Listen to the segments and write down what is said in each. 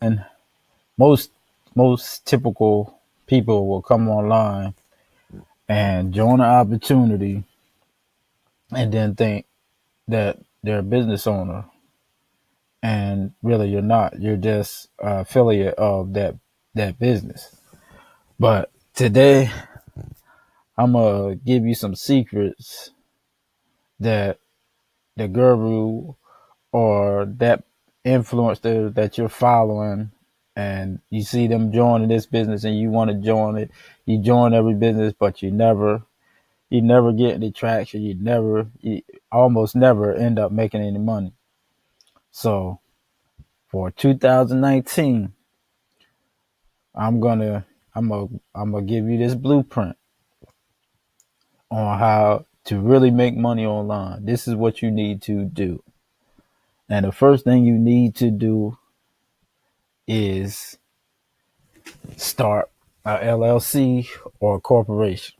And most most typical people will come online and join an opportunity and then think that they're a business owner, and really you're not. You're just an affiliate of that business. But today I'm gonna give you some secrets that the guru or that influencer that you're following, and you see them joining this business and you want to join it. You join every business, but you never get any traction. You almost never end up making any money. So for 2019, I'm gonna I'm gonna give you this blueprint on how to really make money online. This is what you need to do. And the first thing you need to do is start a LLC or a corporation.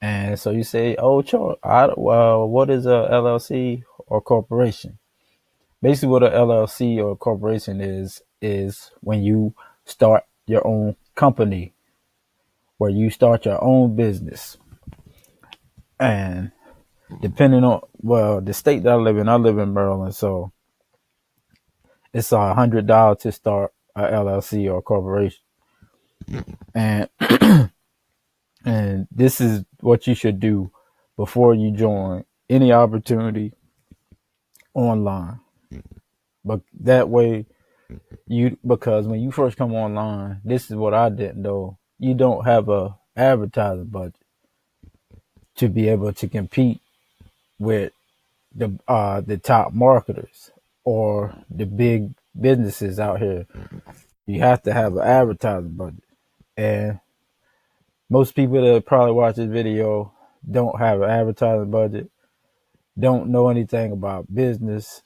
And so you say, oh, sure. Well, what is a LLC or corporation? Basically, what a LLC or a corporation is when you start your own company, where you start your own business. And depending on, well, the state that I live in Maryland, so it's $100 to start a LLC or a corporation. And and this is what you should do before you join any opportunity online. But that way, because when you first come online, this is what I didn't know. You don't have a advertising budget to be able to compete with the top marketers or the big businesses out here. You have to have an advertising budget. And most people that probably watch this video don't have an advertising budget, don't know anything about business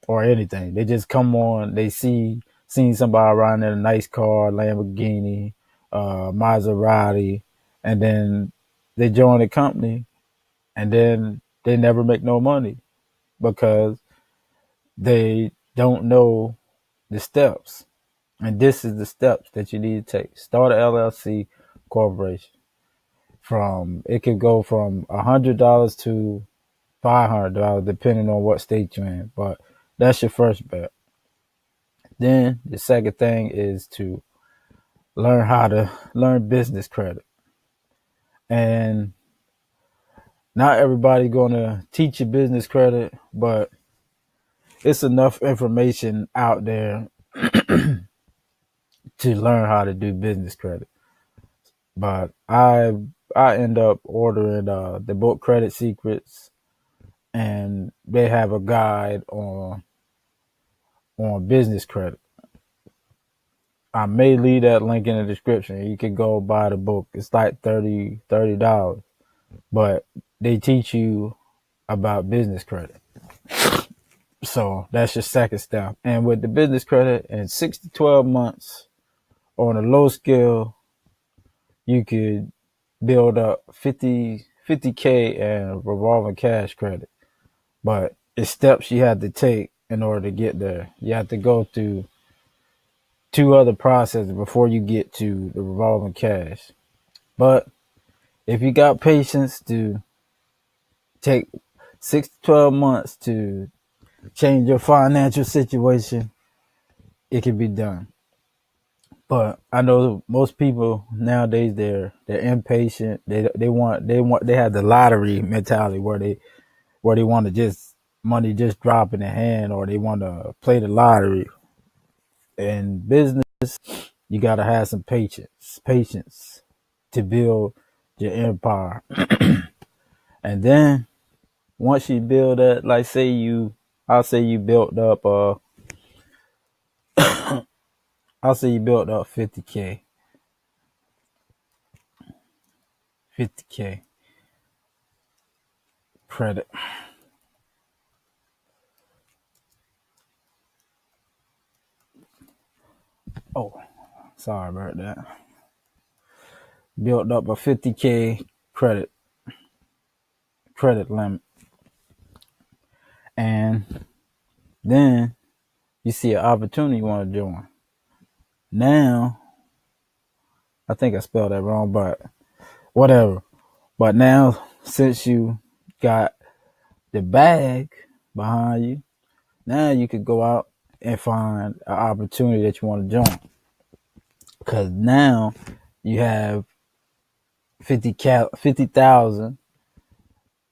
or anything. They just come on, they seen somebody riding in a nice car, Lamborghini, Maserati, and then they join the company, and then they never make no money because they don't know the steps. And this is the steps that you need to take. Start an LLC corporation. It could go from $100 to $500 depending on what state you're in. But that's your first bet. Then the second thing is to learn how to learn business credit. And not everybody gonna teach you business credit, but it's enough information out there to learn how to do business credit. But I end up ordering the book Credit Secrets, and they have a guide on business credit. I may leave that link in the description. You can go buy the book. It's like $30, but they teach you about business credit. So that's your second step. And with the business credit, in 6 to 12 months on a low scale, you could build up 50K in revolving cash credit. But it's steps you have to take in order to get there. You have to go through two other processes before you get to the revolving cash. But if you got patience to take 6 to 12 months to change your financial situation, it can be done. But I know most people nowadays they're impatient. They have the lottery mentality where they want to just money just drop in their hand, or they want to play the lottery. In business, you gotta have some patience to build your empire. And then once you build that, like I'll say you built up I'll say you built up 50K credit. Oh, sorry about that. Built up a 50K credit limit. And then you see an opportunity you want to join. Now, I think I spelled that wrong, but whatever. But now, since you got the bag behind you, now you could go out and find an opportunity that you want to join. Because now you have 50,000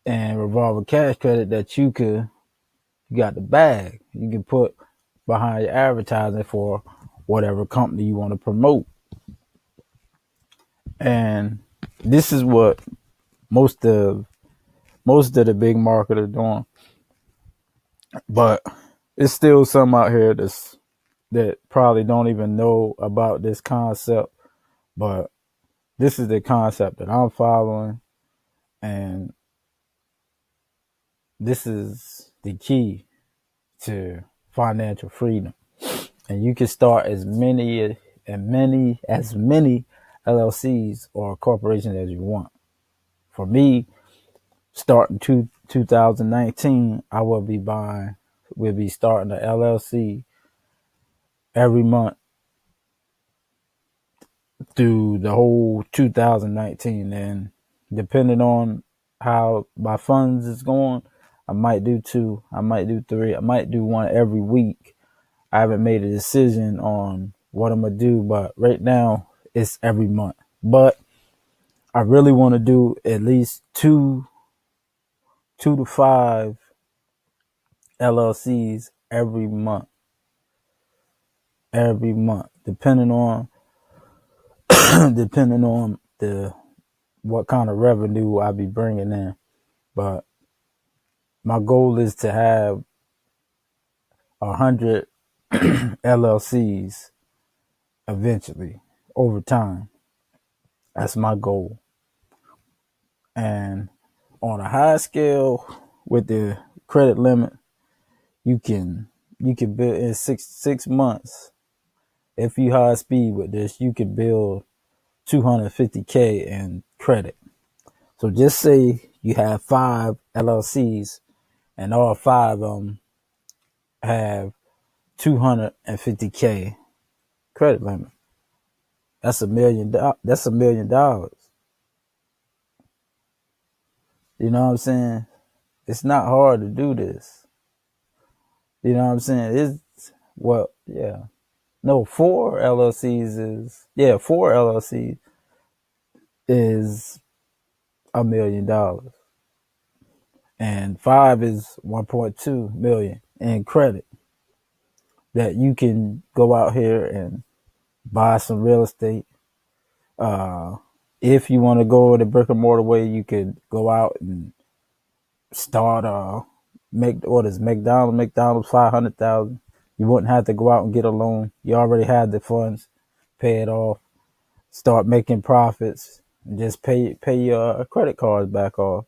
in revolving cash credit that you got the bag. You can put behind your advertising for whatever company you want to promote. And this is what most of the big marketers doing. But it's still some out here that probably don't even know about this concept. But this is the concept that I'm following, and this is the key to financial freedom. And you can start as many LLCs or corporations as you want. For me, starting 2019, we'll be starting an LLC every month through the whole 2019. And depending on how my funds is going, I might do 2, I might do 3, I might do 1 every week. I haven't made a decision on what I'm going to do, but right now it's every month. But I really want to do at least 2 to 5 LLCs every month, depending on what kind of revenue I be bringing in. But my goal is to have 100 LLCs eventually over time. That's my goal. And on a high scale with the credit limit, you can build in six months. If you high speed with this, you can build $250K in credit. So just say you have 5 LLCs and all 5 of them have $250K credit limit. That's $1 million. That's $1 million. You know what I'm saying? It's not hard to do this. You know what I'm saying? No, 4 LLCs is $1 million. And 5 is 1.2 million in credit that you can go out here and buy some real estate. If you want to go the brick and mortar way, you could go out and start McDonald's 500,000. You wouldn't have to go out and get a loan. You already had the funds, pay it off, start making profits, and just pay your credit cards back off.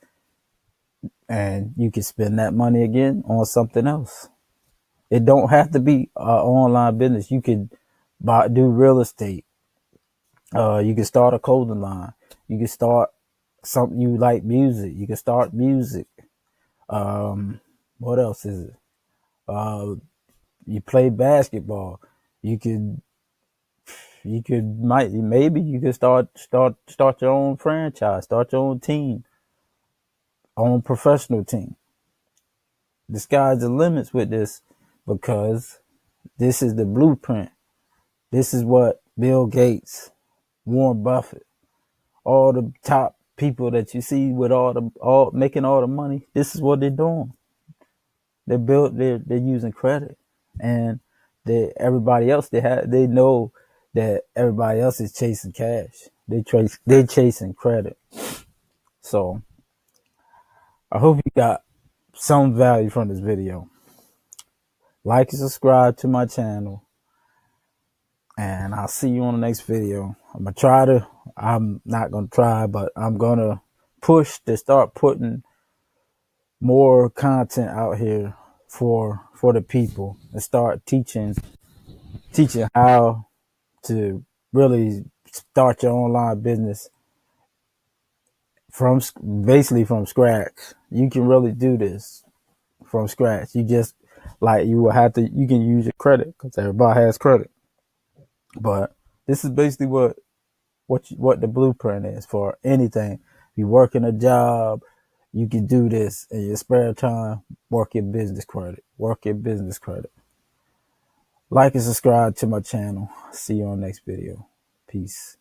And you can spend that money again on something else. It don't have to be an online business. You could do real estate. You can start a clothing line. You can start something you like, music. You can start music. What else is it? You play basketball. Maybe you could start your own franchise, start your own team, own professional team. The sky's the limits with this, because this is the blueprint. This is what Bill Gates, Warren Buffett, all the top people that you see with all making all the money, this is what they're doing. They're using credit, and everybody else they know that everybody else is chasing cash. They're chasing credit. So I hope you got some value from this video. Like and subscribe to my channel, and I'll see you on the next video. I'm not gonna try, but I'm gonna push to start putting more content out here for the people, and start teaching how to really start your online business basically from scratch. You can really do this from scratch. You just, Like you will have to, you can use your credit because everybody has credit. But this is basically what the blueprint is for anything. You working a job, you can do this in your spare time. Work your business credit. Work your business credit. Like and subscribe to my channel. See you on the next video. Peace.